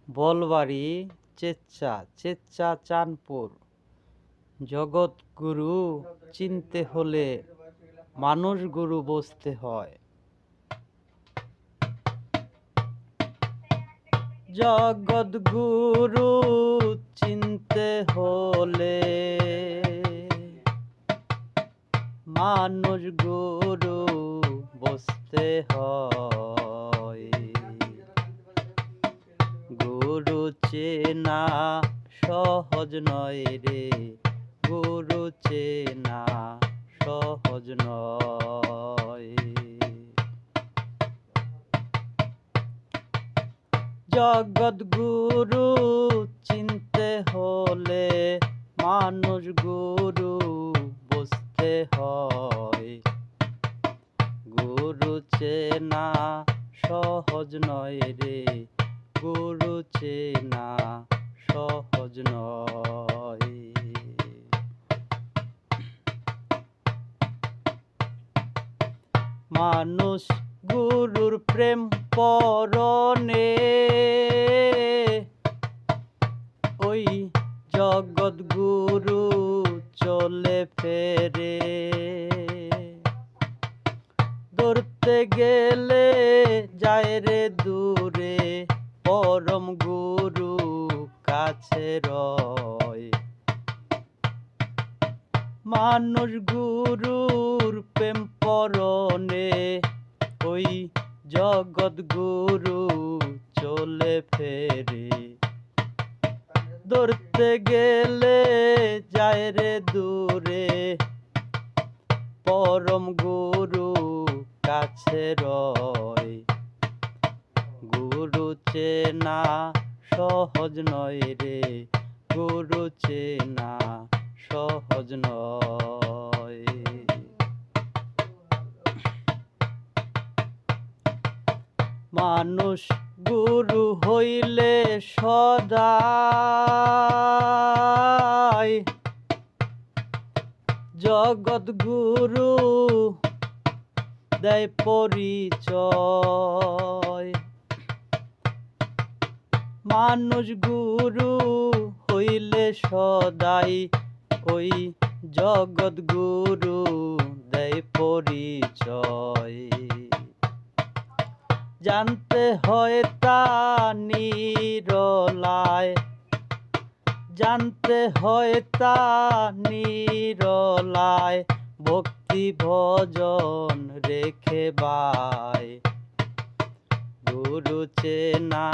বলবাড়ি চেচ্চা চাঁদপুর। জগৎগুরু চিনতে হলে মানুষ গুরু বুঝতে হয়। জগৎগুরু চিনতে হলে মানুষ গুরু বুঝতে হয়। গুরু চেনা সহজ নয় রে, গুরু চেনা সহজ নয়। জগৎগুরু চিনতে হলে মানুষ গুরু বুঝতে হয়। গুরু চেনা সহজ নয় রে, গুরু চেনা সহজ নয়। মানুষ গুরুর প্রেম পরনে ওই জগৎগুরু চলে ফেরে। ধরতে গেলে যায় রে দূরে, পরম গুরু কাছে রয়। মানুষ গুরুর প্রেম পরনে ওই জগৎগুরু চলে ফেরে। ধরতে গেলে যায় রে দূরে, পরম গুরু কাছে রয়। গুরু চেনা সহজ নয় রে, গুরু চেনা সহজ নয়। মানুষ গুরু হইলে সদাই জগৎগুরু দেয় পরিচয়। মানুষ গুরু হইলে সদাই ওই জগৎগুরু দেয় পরিচয়। জানতে হয় তা নিরলায়, জানতে হয় তা নিরলায়, ভক্তি ভজন রেখে বাই। গুরু চেনা